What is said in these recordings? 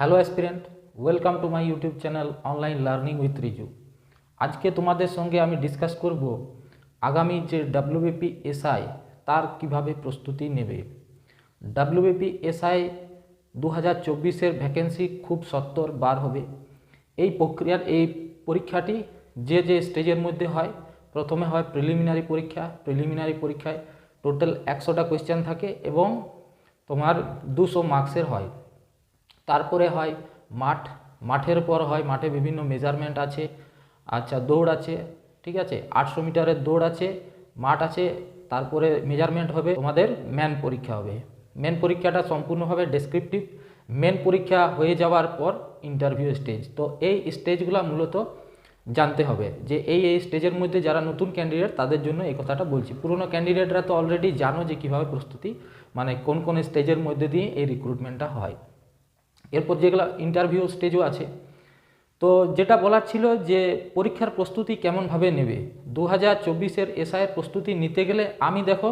Hello aspirant, welcome to my YouTube channel online learning with Riju. আজকে তোমাদের সঙ্গে আমি ডিসকাস করব আগামী যে ডাব্লিউবিপি এসআই তার কিভাবে প্রস্তুতি নেবে। ডাব্লিউবিপি এসআই 2024-এর ভ্যাকেন্সি খুব সত্বর বার হবে। এই পরীক্ষাটি যে স্টেজের মধ্যে হয়, প্রথমে হয় প্রিলিমিনারি পরীক্ষা। প্রিলিমিনারি পরীক্ষায় টোটাল 100টা কোয়েশ্চেন থাকে এবং তোমার 200 মার্কসের হয়। তারপরে হয় মাঠের পর হয়, মাঠে বিভিন্ন মেজারমেন্ট আছে, দৌড় আছে, ঠিক আছে, 800 মিটারের দৌড় আছে, মাঠ আছে, তারপরে মেজারমেন্ট হবে, তোমাদের ম্যান পরীক্ষা হবে। মেন পরীক্ষাটা সম্পূর্ণভাবে ডেসক্রিপটিভ। মেন পরীক্ষা হয়ে যাওয়ার পর ইন্টারভিউ স্টেজ। তো এই স্টেজগুলো মূলত জানতে হবে যে এই স্টেজের মধ্যে যারা নতুন ক্যান্ডিডেট তাদের জন্য এই কথাটা বলছি। পুরনো ক্যান্ডিডেটরা তো অলরেডি জানো যে কীভাবে প্রস্তুতি, মানে কোন কোন স্টেজের মধ্যে দিয়ে এই রিক্রুটমেন্টটা হয়। এরপর যেগুলো ইন্টারভিউ স্টেজও আছে। তো যেটা বলার ছিল যে পরীক্ষার প্রস্তুতি কেমনভাবে নেবে 2024-এর এসআইয়ের প্রস্তুতি নিতে গেলে, আমি দেখো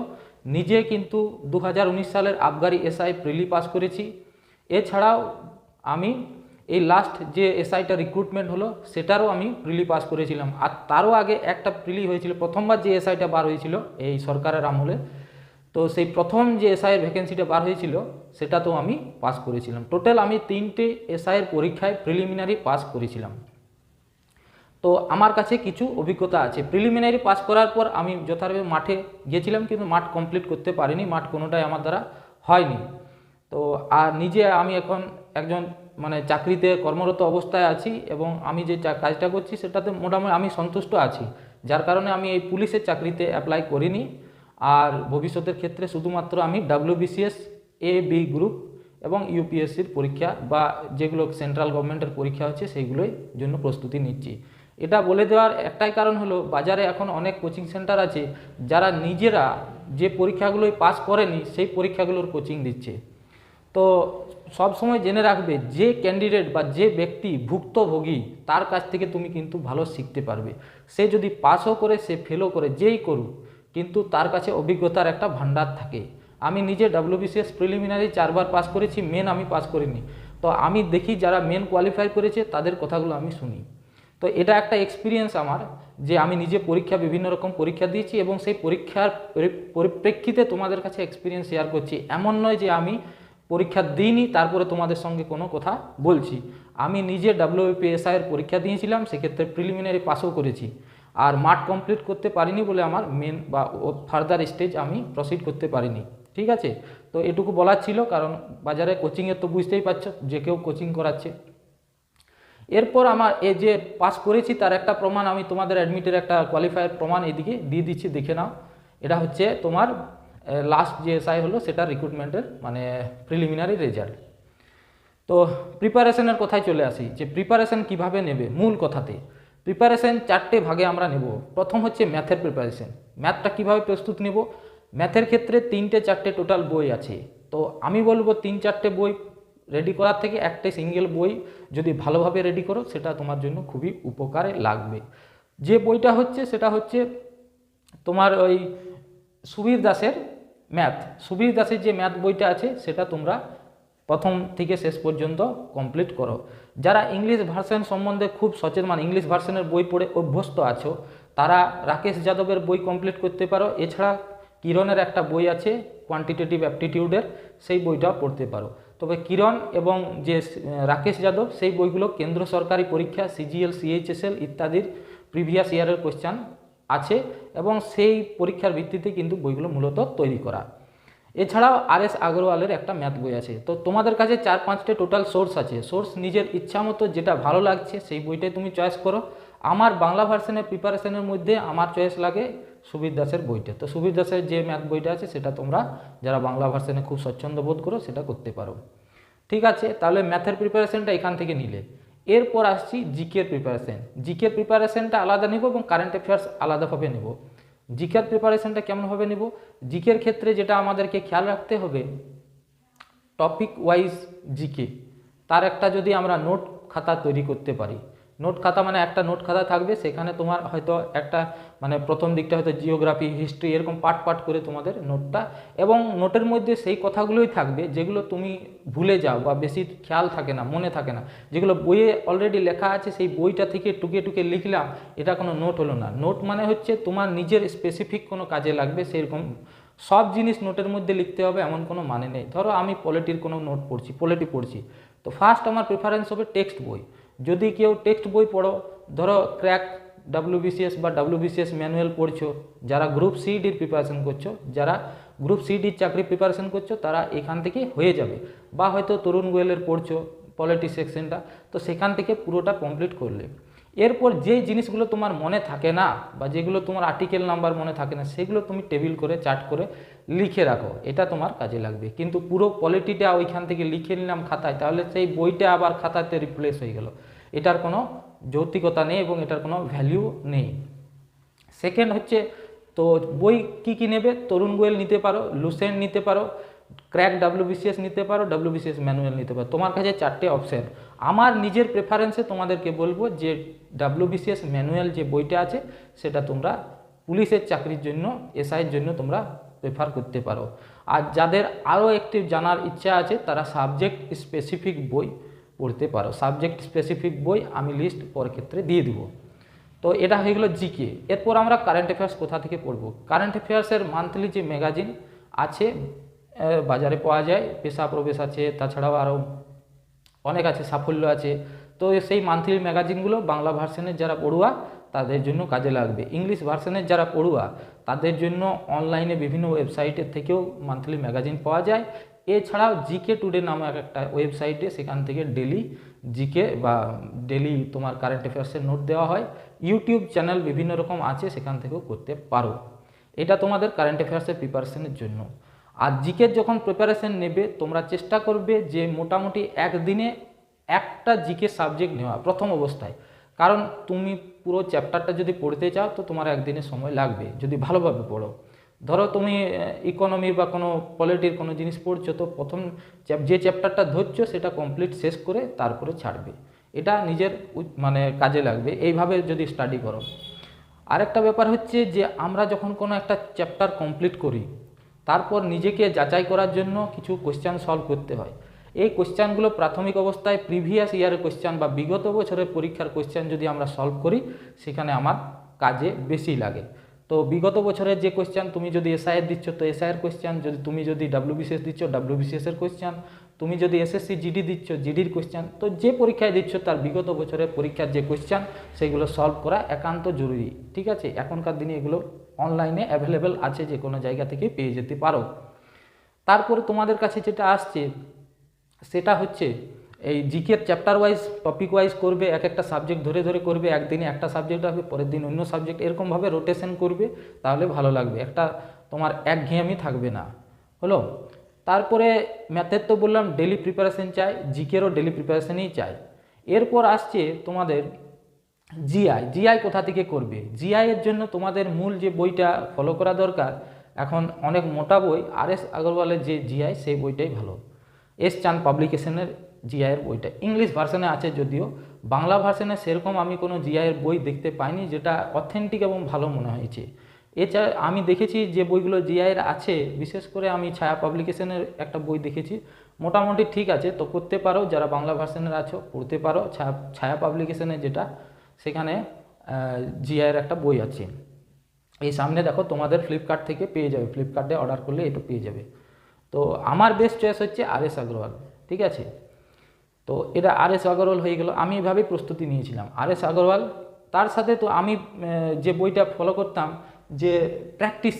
নিজে কিন্তু 2019 সালের আবগারি এসআই প্রিলি পাস করেছি। এছাড়াও আমি এই লাস্ট যে এসআইটা রিক্রুটমেন্ট হলো সেটারও আমি প্রিলি পাস করেছিলাম। আর তারও আগে একটা প্রিলি হয়েছিল, প্রথমবার যে এসআইটা বার হয়েছিল এই সরকারের আমলে, তো সেই প্রথম যে এসআইয়ের ভ্যাকেন্সিটা বার হয়েছিল সেটা তো আমি পাস করেছিলাম। টোটাল আমি 3টে এসআইয়ের পরীক্ষায় প্রিলিমিনারি পাস করেছিলাম। তো আমার কাছে কিছু অভিজ্ঞতা আছে। প্রিলিমিনারি পাস করার পর আমি যথারীতি মাঠে গিয়েছিলাম, কিন্তু মাঠ কমপ্লিট করতে পারিনি, মাঠ কোনোটাই আমার দ্বারা হয়নি। তো আর নিজে আমি এখন একজন চাকরিতে কর্মরত অবস্থায় আছি এবং আমি যে কাজটা করছি সেটাতে মোটামুটি আমি সন্তুষ্ট আছি, যার কারণে আমি এই পুলিশের চাকরিতে অ্যাপ্লাই করিনি। আর ভবিষ্যতের ক্ষেত্রে শুধুমাত্র আমি ডাব্লিউবিসিএস এ বি গ্রুপ এবং ইউপিএসসির পরীক্ষা বা যেগুলো সেন্ট্রাল গভর্নমেন্টের পরীক্ষা হচ্ছে সেইগুলোই জন্য প্রস্তুতি নিচ্ছি। এটা বলে দেওয়ার একটাই কারণ হলো, বাজারে এখন অনেক কোচিং সেন্টার আছে যারা নিজেরা যে পরীক্ষাগুলোই পাস করেনি সেই পরীক্ষাগুলোর কোচিং দিচ্ছে। তো সব সময় জেনে রাখবে যে ক্যান্ডিডেট বা যে ব্যক্তি ভুক্তভোগী তার কাছ থেকে তুমি কিন্তু ভালো শিখতে পারবে। সে যদি পাসও করে, সে ফেলও করে, যেই করুক, কিন্তু তার কাছে অভিজ্ঞতার একটা ভান্ডার থাকে। আমি নিজে ডাব্লিউবিসিএস প্রিলিমিনারি 4বার পাস করেছি, মেন আমি পাস করিনি। তো আমি দেখি যারা মেন কোয়ালিফাই করেছে তাদের কথাগুলো আমি শুনি। তো এটা একটা এক্সপিরিয়েন্স আমার, যে আমি নিজে বিভিন্ন রকম পরীক্ষা দিয়েছি এবং সেই পরীক্ষার পরিপ্রেক্ষিতে তোমাদের কাছে এক্সপিরিয়েন্স শেয়ার করছি। এমন নয় যে আমি পরীক্ষা দিইনি তারপরে তোমাদের সঙ্গে কোনো কথা বলছি। আমি নিজে ডাব্লিউবিপিএসআইয়ের পরীক্ষা দিয়েছিলাম, সেক্ষেত্রে প্রিলিমিনারি পাসও করেছি। আর মাঠ কমপ্লিট করতে পারিনি বলে আমার মেন বা ফার্দার স্টেজ আমি প্রসিড করতে পারিনি। ঠিক আছে, তো এটুকু বলার ছিল, কারণ বাজারে কোচিংয়ের তো বুঝতেই পারছো যে কেউ কোচিং করাচ্ছে। এরপর আমার এই যে পাস করেছি তার একটা প্রমাণ আমি তোমাদের অ্যাডমিটের একটা কোয়ালিফায়ার প্রমাণ এদিকে দিয়ে দিচ্ছি, দেখে নাও। এটা হচ্ছে তোমার লাস্ট যে এসআই হলো সেটা রিক্রুটমেন্টের প্রিলিমিনারি রেজাল্ট। তো প্রিপারেশনের কথায় চলে আসি, যে প্রিপারেশন কিভাবে নেবে। মূল কথাতে প্রিপারেশন 4টে ভাগে আমরা নেব। প্রথম হচ্ছে ম্যাথের প্রিপারেশন। ম্যাথটা কিভাবে প্রস্তুত নেব, ম্যাথের ক্ষেত্রে 3টে-4টে টোটাল বই আছে। তো আমি বলবো 3-4টে বই রেডি করার থেকে একটা সিঙ্গেল বই যদি ভালোভাবে রেডি করো সেটা তোমার জন্য খুবই উপকারে লাগবে। যে বইটা হচ্ছে সেটা হচ্ছে তোমার ওই সুবীর দাসের ম্যাথ। সুবীর দাসের যে ম্যাথ বইটা আছে সেটা তোমরা প্রথম থেকে শেষ পর্যন্ত কমপ্লিট করো। যারা ইংলিশ ভার্সন সম্বন্ধে খুব সচেতন, ইংলিশ ভার্সনের বই পড়ে অভ্যস্ত আছো, তারা রাকেশ যাদবের বই কমপ্লিট করতে পারো। এছাড়া কিরণের একটা বই আছে কোয়ান্টিটেটিভ অ্যাপটিটিউডের, সেই বইটাও পড়তে পারো। তবে কিরণ এবং যে রাকেশ যাদব, সেই বইগুলো কেন্দ্র সরকারি পরীক্ষা সিজিএল, সিএইচএসএল ইত্যাদির প্রিভিয়াস ইয়ারের কোয়েশ্চান আছে এবং সেই পরীক্ষার ভিত্তিতে কিন্তু বইগুলো মূলত তৈরি করা। এছাড়াও RS আগরওয়ালের একটা ম্যাথ বই আছে। তো তোমাদের কাছে 4-5টে টোটাল সোর্স আছে। সোর্স নিজের ইচ্ছা মতো যেটা ভালো লাগছে সেই বইটাই তুমি চয়েস করো। আমার বাংলা ভার্সনের প্রিপারেশনের মধ্যে আমার চয়েস লাগে সুবীর দাসের বইটা। তো সুবীর দাসের যে ম্যাথ বইটা আছে সেটা তোমরা যারা বাংলা ভার্সনে খুব স্বচ্ছন্দ বোধ করো সেটা করতে পারো। ঠিক আছে, তাহলে ম্যাথের প্রিপারেশনটা এখান থেকে নিলে। এরপর আসছি জিকের প্রিপারেশন। জিকের প্রিপারেশনটা আলাদা নেব এবং কারেন্ট অ্যাফেয়ার্স আলাদাভাবে নেব। জিকের প্রিপারেশনটা কেমনভাবে নেব, জিকের ক্ষেত্রে যেটা আমাদেরকে খেয়াল রাখতে হবে, টপিক ওয়াইজ জিকে তার একটা যদি আমরা নোট খাতা তৈরি করতে পারি, নোট খাতা মানে একটা নোট খাতা থাকবে, সেখানে তোমার হয়তো একটা মানে প্রথম দিকটা হয়তো জিওগ্রাফি, হিস্ট্রি, এরকম পার্ট পার্ট করে তোমাদের নোটটা, এবং নোটের মধ্যে সেই কথাগুলোই থাকবে যেগুলো তুমি ভুলে যাও বা বেশি খেয়াল থাকে না, মনে থাকে না, যেগুলো বইয়ে অলরেডি লেখা আছে, সেই বইটা থেকে টুকে টুকে লিখলাম, এটা কোনো নোট হলো না। নোট মানে হচ্ছে তোমার নিজের স্পেসিফিক কোনো কাজে লাগবে, সেরকম সব জিনিস নোটের মধ্যে লিখতে হবে এমন কোনো মানে নেই। ধরো আমি পলিটির কোনো নোট পড়ছি, পলিটি পড়ছি, তো ফার্স্ট আমার প্রেফারেন্স হবে টেক্সট বই। যদি কেউ টেক্সট বই পড়ো, ধরো ক্র্যাক ডাব্লিউবিসিএস বা ডাব্লিউবিসিএস ম্যানুয়াল পড়ছো, যারা গ্রুপ সিডির প্রিপারেশন করছো, যারা গ্রুপ সিডির চাকরি প্রিপারেশন করছো, তারা এখান থেকে হয়ে যাবে। বা হয়তো তরুণ গোয়েলের পড়ছো পলিটি সেকশনটা, তো সেখান থেকে পুরোটা কমপ্লিট করলে এরপর যে জিনিসগুলো তোমার মনে থাকে না বা যেগুলো তোমার আর্টিকেল নাম্বার মনে থাকে না, সেগুলো তুমি টেবিল করে চার্ট করে লিখে রাখো, এটা তোমার কাজে লাগবে। কিন্তু পুরো পলিটিটা ওইখান থেকে লিখে নিলাম খাতায়, তাহলে সেই বইটা আবার খাতাতে রিপ্লেস হয়ে গেল, এটার কোনো যৌক্তিকতা নেই এবং এটার কোনো ভ্যালিউ নেই। সেকেন্ড হচ্ছে, তো বই কি কি নেবে? তরুণ গোয়েল নিতে পারো, লুসেন্ট নিতে পারো, ক্র্যাক ডাব্লিউবিসিএস নিতে পারো, ডাব্লিউবিসিএস ম্যানুয়াল নিতে পারো। তোমার কাছে চারটে অপশান। আমার নিজের প্রেফারেন্সে তোমাদেরকে বলবো যে ডাব্লিউবিসিএস ম্যানুয়াল যে বইটা আছে সেটা তোমরা পুলিশের চাকরির জন্য, এসআইয়ের জন্য তোমরা প্রেফার করতে পারো। আর যাদের আরও একটি জানার ইচ্ছা আছে তারা সাবজেক্ট স্পেসিফিক বই পড়তে পারো। সাবজেক্ট স্পেসিফিক বই আমি লিস্ট পরের ক্ষেত্রে দিয়ে দেবো। তো এটা হয়ে গেলো জিকে। এরপর আমরা কারেন্ট অ্যাফেয়ার্স কোথা থেকে পড়বো? কারেন্ট অ্যাফেয়ার্সের মান্থলি যে ম্যাগাজিন আছে বাজারে পাওয়া যায়, পেশা প্রবেশ আছে, তাছাড়াও আরও অনেক আছে, সাফল্য আছে। তো সেই মান্থলি ম্যাগাজিনগুলো বাংলা ভার্সনের যারা পড়ুয়া তাদের জন্য কাজে লাগবে। ইংলিশ ভার্সনের যারা পড়ুয়া তাদের জন্য অনলাইনে বিভিন্ন ওয়েবসাইটের থেকেও মান্থলি ম্যাগাজিন পাওয়া যায়। এছাড়াও জিকে টুডে নামক একটা ওয়েবসাইটে, সেখান থেকে ডেলি জিকে বা ডেলি তোমার কারেন্ট অ্যাফেয়ার্সের নোট দেওয়া হয়। ইউটিউব চ্যানেল বিভিন্ন রকম আছে, সেখান থেকেও করতে পারো। এটা তোমাদের কারেন্ট অ্যাফেয়ার্সের প্রিপারেশনের জন্য। আর জিকের যখন প্রিপারেশন নেবে তোমরা চেষ্টা করবে যে মোটামুটি একদিনে একটা জিকে সাবজেক্ট নেওয়া প্রথম অবস্থায়। কারণ তুমি পুরো চ্যাপ্টারটা যদি পড়তে চাও তো তোমার একদিনে সময় লাগবে যদি ভালোভাবে পড়ো। ধরো তুমি ইকোনমির বা কোনো পলিটির কোনো জিনিস পড়ছো, তো প্রথম যে চ্যাপ্টারটা ধরছো সেটা কমপ্লিট শেষ করে তারপরে ছাড়বে। এটা নিজের মানে কাজে লাগবে এইভাবে যদি স্টাডি করো। আরেকটা ব্যাপার হচ্ছে যে আমরা যখন কোনো একটা চ্যাপ্টার কমপ্লিট করি, তারপর নিজেকে যাচাই করার জন্য কিছু কোশ্চেন সলভ করতে হয়। এই কোশ্চেনগুলো প্রাথমিক অবস্থায় প্রিভিয়াস ইয়ারের কোশ্চেন বা বিগত বছরের পরীক্ষার কোশ্চেন যদি আমরা সলভ করি, সেখানে আমার কাজে বেশি লাগে। তো বিগত বছরের যে কোশ্চেন তুমি যদি এসআইয়ের দিচ্ছ তো এসআইয়ের কোশ্চেন, তুমি যদি ডাব্লিউবিসিএস দিচ্ছ ডাব্লিউবিসিএসের কোশ্চেন, তুমি যদি এসএসসি জিডি দিচ্ছ জিডির কোশ্চেন, তো যে পরীক্ষায় দিচ্ছ তার বিগত বছরের পরীক্ষার যে কোশ্চেন সেগুলো সলভ করা একান্ত জরুরি। ঠিক আছে, এখনকার দিনে এগুলো অনলাইনে অ্যাভেলেবেল আছে, যে কোনো জায়গা থেকে পেয়ে যেতে পারো। তারপরে তোমাদের কাছে যেটা আসছে সেটা হচ্ছে এই জিকের চ্যাপ্টার ওয়াইজ টপিক ওয়াইজ করবে, এক একটা সাবজেক্ট ধরে ধরে করবে। একদিনে একটা সাবজেক্ট হবে, পরের দিন অন্য সাবজেক্ট, এরকমভাবে রোটেশন করবে, তাহলে ভালো লাগবে, একটা তোমার একঘেয়েমি থাকবে না। হলো। তারপরে ম্যাথের তো বললাম ডেলি প্রিপারেশন চাই, জিকেরও ডেলি প্রিপারেশনই চাই। এরপর আসছে তোমাদের জিআই কোথা থেকে করবে? জিআই এর জন্য তোমাদের মূল যে বইটা ফলো করা দরকার, এখন অনেক মোটা বই, RS আগরওয়ালের যে জিআই সেই বইটাই ভালো। এস চাঁদ পাবলিকেশনের জিআইয়ের বইটা ইংলিশ ভার্সনে আছে, যদিও বাংলা ভার্সনে সেরকম আমি কোনো জিআইয়ের বই দেখতে পাইনি যেটা অথেন্টিক এবং ভালো মনে হয়েছে। এছাড়া আমি দেখেছি যে বইগুলো জিআইয়ের আছে, বিশেষ করে আমি ছায়া পাবলিকেশনের একটা বই দেখেছি, মোটামুটি ঠিক আছে। তো করতে পারো, যারা বাংলা ভার্সনের আছো পড়তে পারো ছায়া পাবলিকেশনের যেটা, সেখানে জিআইয়ের একটা বই আছে। এই সামনে দেখো তোমাদের ফ্লিপকার্ট থেকে পেয়ে যাবে, ফ্লিপকার্টে অর্ডার করলে এটা পেয়ে যাবে। তো আমার বেস্ট চয়েস হচ্ছে RS আগরওয়াল। ঠিক আছে, তো এটা RS আগরওয়াল হয়ে গেল। আমি এভাবেই প্রস্তুতি নিয়েছিলাম, RS আগরওয়াল। তার সাথে তো আমি যে বইটা ফলো করতাম যে প্র্যাকটিস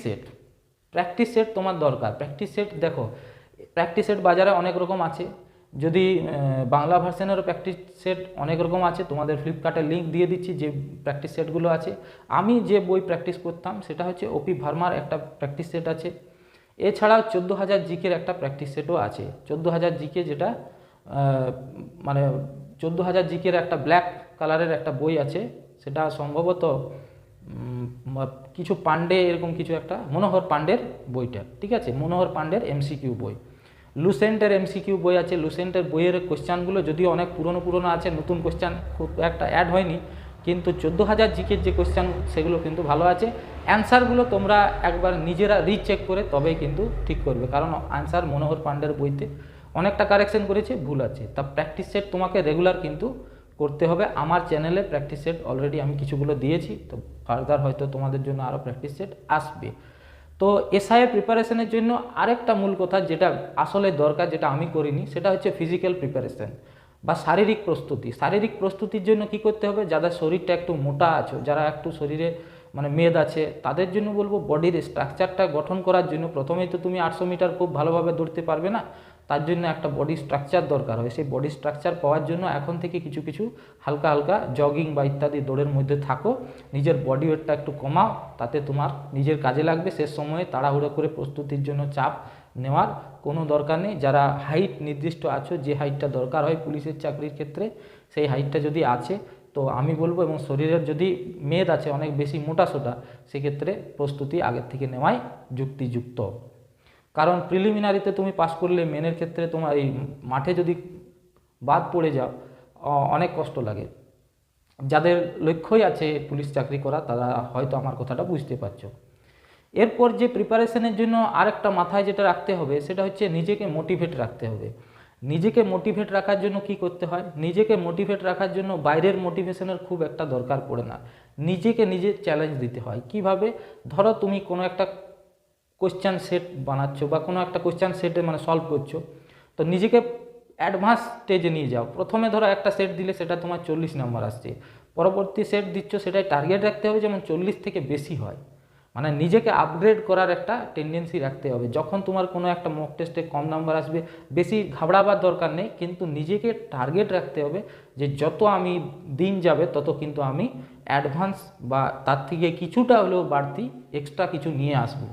সেট তোমার দরকার। প্র্যাকটিস সেট দেখো, প্র্যাকটিস সেট বাজারে অনেক রকম আছে। যদি বাংলা ভার্সনেরও প্র্যাকটিস সেট অনেক রকম আছে, তোমাদের ফ্লিপকার্টে লিঙ্ক দিয়ে দিচ্ছি যে প্র্যাকটিস সেটগুলো আছে। আমি যে বই প্র্যাকটিস করতাম সেটা হচ্ছে OP ভার্মার একটা প্র্যাকটিস সেট আছে। এছাড়াও 14,000 জিকের একটা প্র্যাকটিস সেটও আছে। 14,000 জিকে যেটা মানে 14,000 জিকের একটা ব্ল্যাক কালারের একটা বই আছে, সেটা সম্ভবত কিছু পান্ডে এরকম কিছু একটা, মনোহর পান্ডের বইটা। ঠিক আছে, মনোহর পান্ডের MCQ বই। লুসেন্টের এমসিকিউ বই আছে, লুসেন্টের বইয়ের কোশ্চানগুলো যদিও অনেক পুরনো পুরনো আছে, নতুন কোশ্চান খুব একটা অ্যাড হয়নি, কিন্তু 14,000 জিকের যে কোশ্চান সেগুলো কিন্তু ভালো আছে। অ্যান্সারগুলো তোমরা একবার নিজেরা রিচেক করে তবেই কিন্তু ঠিক করবে, কারণ অ্যান্সার মনোহর পান্ডের বইতে অনেকটা কারেকশন করেছে, ভুল আছে। তা প্র্যাকটিস সেট তোমাকে রেগুলার কিন্তু করতে হবে। আমার চ্যানেলে প্র্যাকটিস সেট অলরেডি আমি কিছুগুলো দিয়েছি, তো ফার্দার হয়তো তোমাদের জন্য আরও প্র্যাকটিস সেট আসবে। তো এসআইএ প্রিপারেশনের জন্য আরেকটা মূল কথা যেটা আসলে দরকার, যেটা আমি করিনি, সেটা হচ্ছে ফিজিক্যাল প্রিপারেশন বা শারীরিক প্রস্তুতি। শারীরিক প্রস্তুতির জন্য কি করতে হবে, যাদের শরীরটা একটু মোটা আছে, যারা একটু শরীরে মানে মেদ আছে, তাদের জন্য বলবো বডির স্ট্রাকচারটা গঠন করার জন্য প্রথমেই তো তুমি 800 মিটার খুব ভালোভাবে দৌড়তে পারবে না, তার জন্য একটা বডি স্ট্রাকচার দরকার হয়। সেই বডি স্ট্রাকচার পাওয়ার জন্য এখন থেকে কিছু কিছু হালকা হালকা জগিং বা ইত্যাদি দৌড়ের মধ্যে থাকো, নিজের বডি ওয়েটটা একটু কমাও, তাতে তোমার নিজের কাজে লাগবে। শেষ সময়ে তাড়াহুড়ো করে প্রস্তুতির জন্য চাপ নেওয়ার কোনো দরকার নেই। যারা হাইট নির্দিষ্ট আছো, যে হাইটটা দরকার হয় পুলিশের চাকরির ক্ষেত্রে, সেই হাইটটা যদি আছে তো আমি বলবো, এবং শরীরের যদি মেদ আছে অনেক বেশি মোটাসোটা, সেক্ষেত্রে প্রস্তুতি আগের থেকে নেওয়াই যুক্তিযুক্ত। কারণ প্রিলিমিনারিতে তুমি পাস করলে মেনের ক্ষেত্রে তোমার এই মাঠে যদি বাদ পড়ে যাও অনেক কষ্ট লাগে। যাদের লক্ষ্যই আছে পুলিশ চাকরি করা তারা হয়তো আমার কথাটা বুঝতে পারছো। এরপর যে প্রিপারেশনের জন্য আরেকটা মাথায় যেটা রাখতে হবে সেটা হচ্ছে নিজেকে মোটিভেট রাখতে হবে। নিজেকে মোটিভেট রাখার জন্য কি করতে হয়, নিজেকে মোটিভেট রাখার জন্য বাইরের মোটিভেশনের খুব একটা দরকার পড়ে না, নিজেকে নিজে চ্যালেঞ্জ দিতে হয়। কিভাবে, ধরো তুমি কোনো একটা কোশ্চেন সেট বানাচ্ছ বা কোনো একটা কোশ্চেন সেটে মানে সলভ করছো, তো নিজেকে অ্যাডভান্স স্টেজে নিয়ে যাও। প্রথমে ধরো একটা সেট দিলে সেটা তোমার 40 নাম্বার আসছে, পরবর্তী সেট দিচ্ছ সেটাই টার্গেট রাখতে হবে যেমন 40 থেকে বেশি হয়, মানে নিজেকে আপগ্রেড করার একটা টেন্ডেন্সি রাখতে হবে। যখন তোমার কোনো একটা মক টেস্টে কম নাম্বার আসবে, বেশি ঘাবড়াবার দরকার নেই, কিন্তু নিজেকে টার্গেট রাখতে হবে যে যত আমি দিন যাবে তত কিন্তু আমি অ্যাডভান্স বা তার থেকে কিছুটা হলেও বাড়তি এক্সট্রা কিছু নিয়ে আসবো।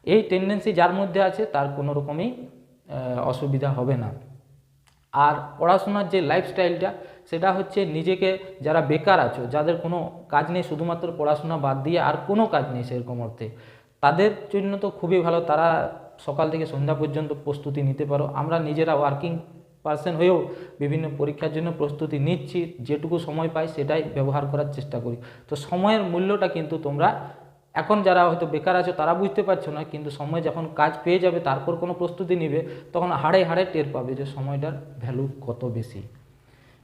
এই টেন্ডেন্সি যার মধ্যে আছে তার কোনো রকমই অসুবিধা হবে না। আর পড়াশোনার যে লাইফস্টাইলটা সেটা হচ্ছে নিজেকে, যারা বেকার আছো, যাদের কোনো কাজ নেই, শুধুমাত্র পড়াশোনা বাদ দিয়ে আর কোনো কাজ নেই সেরকম অর্থে, তাদের জন্য তো খুবই ভালো, তারা সকাল থেকে সন্ধ্যা পর্যন্ত প্রস্তুতি নিতে পারো। আমরা নিজেরা ওয়ার্কিং পার্সন হয়েও বিভিন্ন পরীক্ষার জন্য প্রস্তুতি নিচ্ছি, যেটুকু সময় পাই সেটাই ব্যবহার করার চেষ্টা করি। তো সময়ের মূল্যটা কিন্তু তোমরা এখন যারা হয়তো বেকার আছো তারা বুঝতে পারছো না, কিন্তু সময় যখন কাজ পেয়ে যাবে তারপর কোনো প্রস্তুতি নেবে, তখন হাড়ে হাড়ে টের পাবে যে সময়টার ভ্যালু কত বেশি।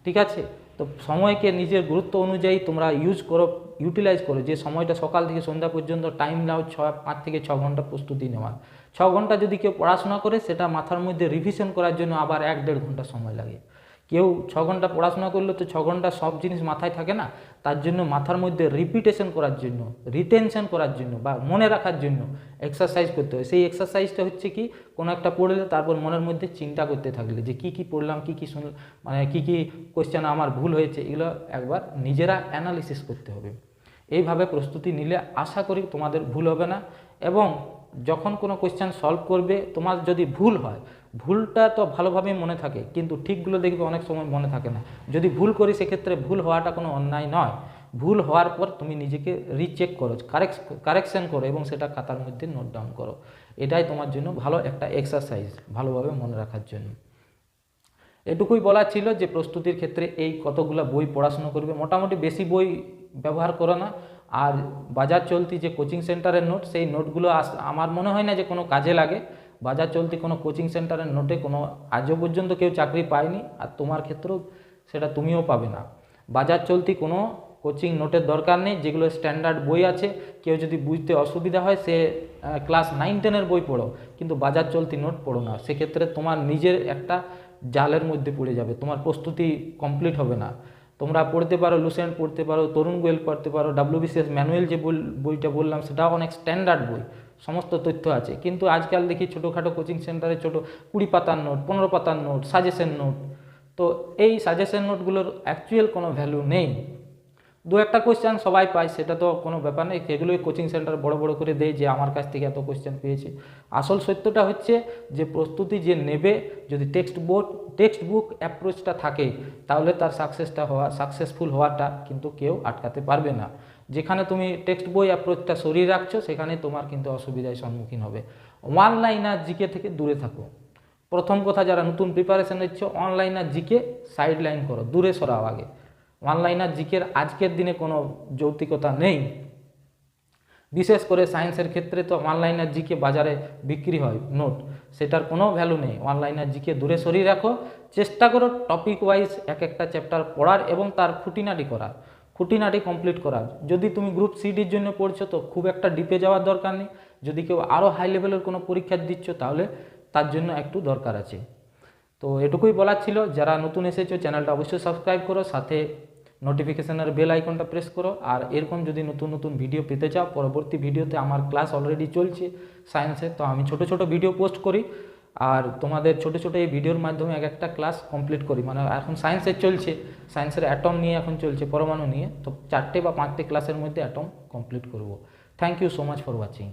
ঠিক আছে, তো সময়কে নিজের গুরুত্ব অনুযায়ী তোমরা ইউটিলাইজ করো, যে সময়টা সকাল থেকে সন্ধ্যা পর্যন্ত টাইম নাও 5 থেকে 6 ঘন্টা প্রস্তুতি নেওয়ার। 6 ঘন্টা যদি কেউ পড়াশোনা করে, সেটা মাথার মধ্যে রিভিশন করার জন্য আবার 1-1.5 ঘন্টা সময় লাগে। কেউ 6 ঘন্টা পড়াশোনা করলে তো 6 ঘন্টা সব জিনিস মাথায় থাকে না, তার জন্য মাথার মধ্যে রিপিটেশন করার জন্য, রিটেনশন করার জন্য বা মনে রাখার জন্য এক্সারসাইজ করতে হয়। সেই এক্সারসাইজটা হচ্ছে কি, কোনো একটা পড়লে তারপর মনের মধ্যে চিন্তা করতে থাকলে যে কী পড়লাম, কী শুনলাম, মানে কী কোশ্চেন আমার ভুল হয়েছে, এগুলো একবার নিজেরা অ্যানালিসিস করতে হবে। এইভাবে প্রস্তুতি নিলে আশা করি তোমাদের ভুল হবে না। এবং যখন কোনো কোশ্চেন সলভ করবে, তোমার যদি ভুল হয়, ভুলটা তো ভালোভাবেই মনে থাকে, কিন্তু ঠিকগুলো দেখবে অনেক সময় মনে থাকে না। যদি ভুল করি সেক্ষেত্রে ভুল হওয়াটা কোনো অন্যায় নয়, ভুল হওয়ার পর তুমি নিজেকে রিচেক করো, কারেকশন করো এবং সেটা খাতার মধ্যে নোট ডাউন করো। এটাই তোমার জন্য ভালো একটা এক্সারসাইজ, ভালোভাবে মনে রাখার জন্য। এটুকুই বলা ছিল যে প্রস্তুতির ক্ষেত্রে এই কতগুলো বই পড়াশুনো করবে, মোটামুটি বেশি বই ব্যবহার করো না। আর বাজার চলতি যে কোচিং সেন্টারের নোট, সেই নোটগুলো আমার মনে হয় না যে কোনো কাজে লাগে। বাজার চলতি কোনো কোচিং সেন্টারের নোটে কোনো আজও পর্যন্ত কেউ চাকরি পায়নি, আর তোমার ক্ষেত্রেও সেটা তুমিও পাবে না। বাজার চলতি কোনো কোচিং নোটের দরকার নেই, যেগুলো স্ট্যান্ডার্ড বই আছে। কেউ যদি বুঝতে অসুবিধা হয় সে ক্লাস 9-10 বই পড়ো, কিন্তু বাজার চলতি নোট পড়ো না, সেক্ষেত্রে তোমার নিজের একটা জালের মধ্যে পড়ে যাবে, তোমার প্রস্তুতি কমপ্লিট হবে না। তোমরা পড়তে পারো লুসেন্ট, পড়তে পারো তরুণ গোয়েল, পড়তে পারো WBCS ম্যানুয়াল, যে বইটা বললাম সেটাও অনেক স্ট্যান্ডার্ড বই, সমস্ত তথ্য আছে। কিন্তু আজকাল দেখি ছোটোখাটো কোচিং সেন্টারে 20 পাতার নোট, 15 পাতার নোট, সাজেশন নোট। তো এই সাজেশন নোটগুলোর অ্যাকচুয়াল কোনো ভ্যালু নেই। 2-1টা কোশ্চেন সবাই পায়, সেটা তো কোনো ব্যাপার নেই, সেগুলোই কোচিং সেন্টার বড় বড় করে দেয় যে আমার কাছ থেকে এত কোশ্চেন পেয়েছে। আসল সত্যটা হচ্ছে যে প্রস্তুতি যে নেবে, যদি টেক্সট বুক অ্যাপ্রোচটা থাকে, তাহলে তার সাকসেসফুল হওয়াটা কিন্তু কেউ আটকাতে পারবে না। যেখানে তুমি টেক্সট বই অ্যাপ্রোচটা সরিয়ে রাখছো, সেখানে তোমার কিন্তু অসুবিধার সম্মুখীন হবে। ওয়ান লাইনার জিকে থেকে দূরে থাকো। প্রথম কথা, যারা নতুন প্রিপারেশন নিচ্ছ, অনলাইন আর জিকে সাইড লাইন করো, দূরে সরাও আগে। অনলাইন আর জিকের আজকের দিনে কোনো যৌক্তিকতা নেই। বিশেষ করে সায়েন্সের ক্ষেত্রে তো অনলাইন আর জিকে বাজারে বিক্রি হয় নোট, সেটার কোনো ভ্যালু নেই। অনলাইন আর জিকে দূরে সরিয়ে রাখো, চেষ্টা করো টপিক ওয়াইজ এক একটা চ্যাপ্টার পড়ার এবং তার খুঁটিনাটি করার, খুঁটিনাটি কমপ্লিট করার। যদি তুমি গ্রুপ সিডির জন্য পড়ছো তো খুব একটা ডিপে যাওয়ার দরকার নেই। যদি কেউ আরও হাই লেভেলের কোনো পরীক্ষা দিচ্ছ তাহলে তার জন্য একটু দরকার আছে। তো এটুকুই বলার ছিল। যারা নতুন এসেছো চ্যানেলটা অবশ্যই সাবস্ক্রাইব করো, সাথে নোটিফিকেশানের বেল আইকনটা প্রেস করো। আর এরকম যদি নতুন নতুন ভিডিও পেতে চাও, পরবর্তী ভিডিওতে আমার ক্লাস অলরেডি চলছে সায়েন্সের, তো আমি ছোট ছোট ভিডিও পোস্ট করি আর তোমাদের ছোট ছোট এই ভিডিওর মাধ্যমে এক একটা ক্লাস কমপ্লিট করি। মানে এখন সায়েন্সের চলছে, সায়েন্সের অ্যাটম নিয়ে এখন চলছে, পরমাণু নিয়ে, তো 4টে বা 5টে ক্লাসের মধ্যে অ্যাটম কমপ্লিট করব। Thank you so much for watching.